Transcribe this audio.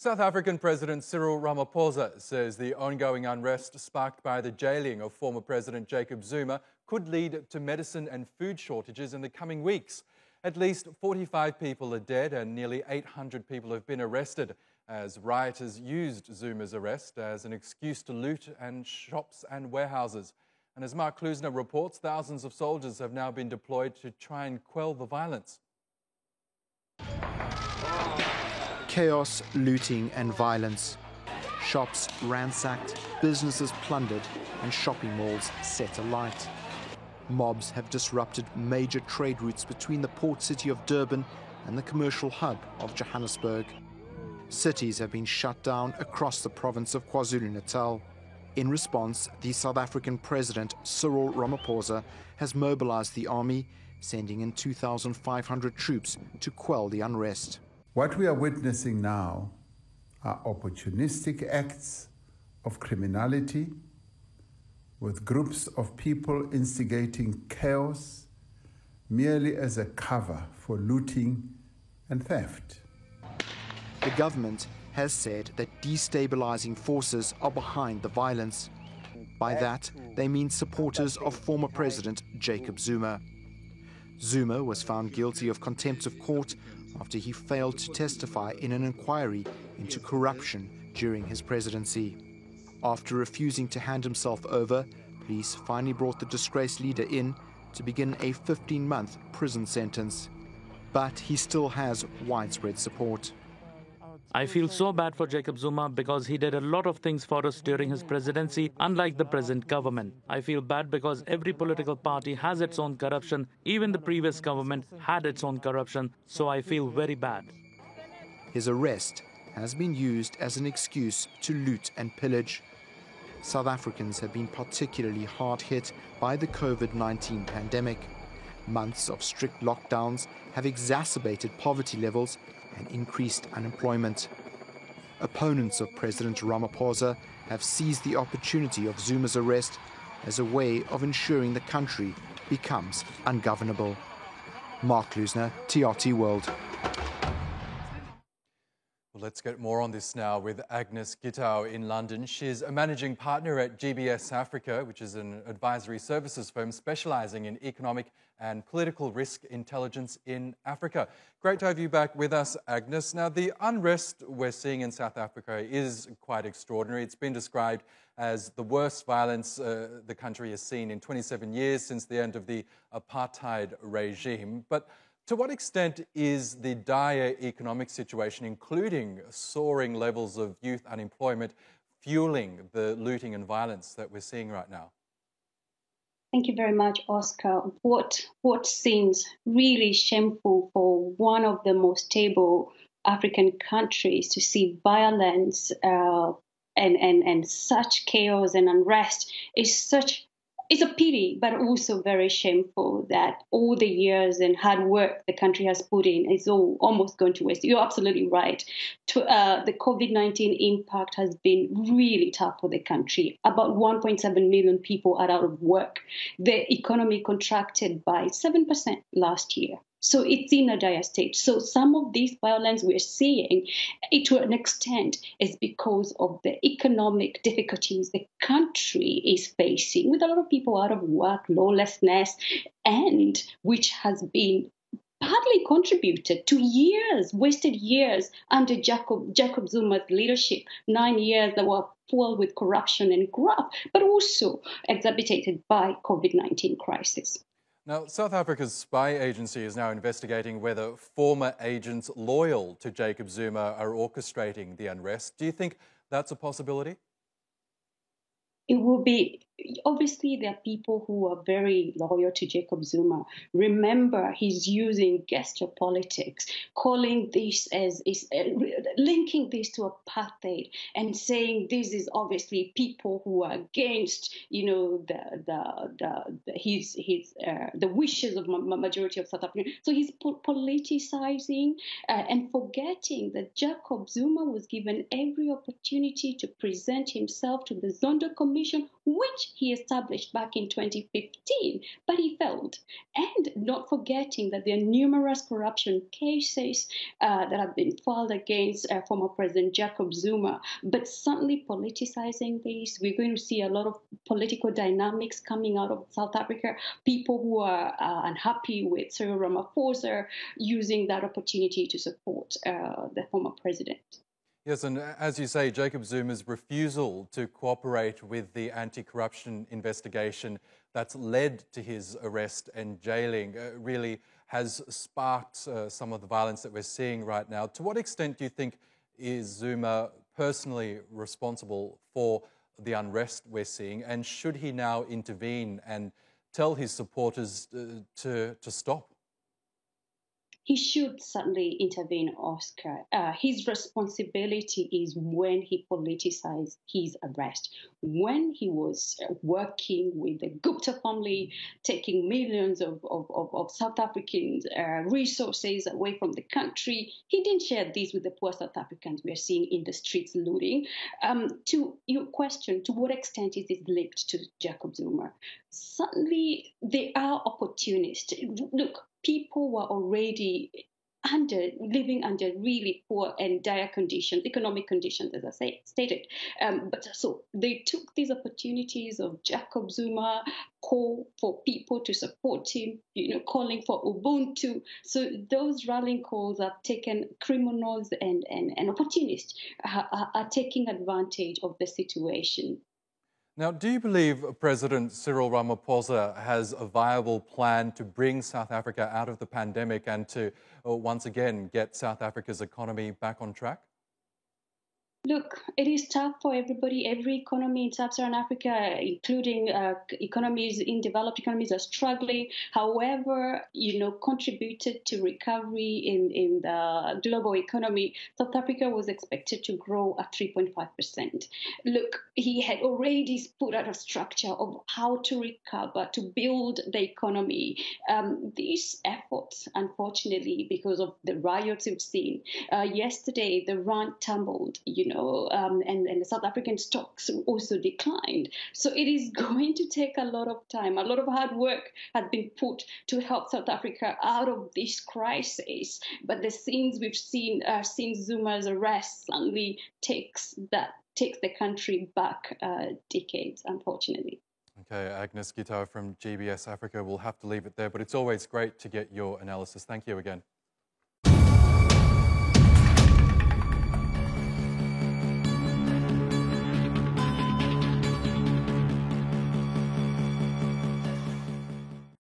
South African President Cyril Ramaphosa says the ongoing unrest sparked by the jailing of former President Jacob Zuma could lead to medicine and food shortages in the coming weeks. At least 45 people are dead and nearly 800 people have been arrested as rioters used Zuma's arrest as an excuse to loot shops and warehouses. And as Mark Klusner reports, thousands of soldiers have now been deployed to try and quell the violence. Chaos, looting and violence. Shops ransacked, businesses plundered and shopping malls set alight. Mobs have disrupted major trade routes between the port city of Durban and the commercial hub of Johannesburg. Cities have been shut down across the province of KwaZulu-Natal. In response, the South African President Cyril Ramaphosa has mobilized the army, sending in 2,500 troops to quell the unrest. What we are witnessing now are opportunistic acts of criminality, with groups of people instigating chaos merely as a cover for looting and theft. The government has said that destabilizing forces are behind the violence. By that, they mean supporters of former President Jacob Zuma. Zuma was found guilty of contempt of court after he failed to testify in an inquiry into corruption during his presidency. After refusing to hand himself over, police finally brought the disgraced leader in to begin a 15-month prison sentence. But he still has widespread support. I feel so bad for Jacob Zuma because he did a lot of things for us during his presidency, unlike the present government. I feel bad because every political party has its own corruption. Even the previous government had its own corruption, so I feel very bad. His arrest has been used as an excuse to loot and pillage. South Africans have been particularly hard hit by the COVID-19 pandemic. Months of strict lockdowns have exacerbated poverty levels and increased unemployment. Opponents of President Ramaphosa have seized the opportunity of Zuma's arrest as a way of ensuring the country becomes ungovernable. Mark Klusner, TRT World. Well, let's get more on this now with Agnes Gitau in London. She's a managing partner at GBS Africa, which is an advisory services firm specialising in economic and political risk intelligence in Africa. Great to have you back with us, Agnes. Now, the unrest we're seeing in South Africa is quite extraordinary. It's been described as the worst violence the country has seen in 27 years since the end of the apartheid regime. But to what extent is the dire economic situation, including soaring levels of youth unemployment, fueling the looting and violence that we're seeing right now? Thank you very much, Oscar. What seems really shameful for one of the most stable African countries to see violence and such chaos and unrest it's a pity, but also very shameful that all the years and hard work the country has put in is all almost going to waste. You're absolutely right. The COVID-19 impact has been really tough for the country. About 1.7 million people are out of work. The economy contracted by 7% last year. So it's in a dire state. So some of this violence we're seeing, to an extent, is because of the economic difficulties the country is facing, with a lot of people out of work, lawlessness, and which has been partly contributed to wasted years under Jacob Zuma's leadership, 9 years that were full with corruption and graft, but also exacerbated by COVID-19 crisis. Now, South Africa's spy agency is now investigating whether former agents loyal to Jacob Zuma are orchestrating the unrest. Do you think that's a possibility? It will be, obviously, there are people who are very loyal to Jacob Zuma. Remember, he's using gesture politics, calling this linking this to apartheid and saying this is obviously people who are against, the wishes of majority of South Africans. So he's politicizing and forgetting that Jacob Zuma was given every opportunity to present himself to the Zondo Commission, which which he established back in 2015, but he failed. And not forgetting that there are numerous corruption cases that have been filed against former President Jacob Zuma, but suddenly politicizing this, we're going to see a lot of political dynamics coming out of South Africa, people who are unhappy with Cyril Ramaphosa using that opportunity to support the former president. Yes, and as you say, Jacob Zuma's refusal to cooperate with the anti-corruption investigation that's led to his arrest and jailing really has sparked some of the violence that we're seeing right now. To what extent do you think is Zuma personally responsible for the unrest we're seeing, and should he now intervene and tell his supporters to stop? He should certainly intervene, Oscar. His responsibility is when he politicized his arrest. When he was working with the Gupta family, taking millions of South Africans' resources away from the country, he didn't share this with the poor South Africans we are seeing in the streets looting. To your question, to what extent is it linked to Jacob Zuma? Certainly, they are opportunists. Look, people were already living under really poor and dire conditions, economic conditions, as I stated. But so they took these opportunities of Jacob Zuma, call for people to support him, calling for Ubuntu. So those rallying calls have taken criminals and opportunists are taking advantage of the situation. Now, do you believe President Cyril Ramaphosa has a viable plan to bring South Africa out of the pandemic and to once again get South Africa's economy back on track? Look, it is tough for everybody. Every economy in Sub-Saharan Africa, including economies in developed economies, are struggling. However, contributed to recovery in the global economy. South Africa was expected to grow at 3.5%. Look, he had already put out a structure of how to recover, to build the economy. These efforts, unfortunately, because of the riots we've seen, yesterday the rand tumbled, and the South African stocks also declined. So it is going to take a lot of time. A lot of hard work has been put to help South Africa out of this crisis. But the scenes we've seen since Zuma's arrest suddenly takes the country back decades, unfortunately. Okay, Agnes Gitau from GBS Africa. We'll have to leave it there, but it's always great to get your analysis. Thank you again.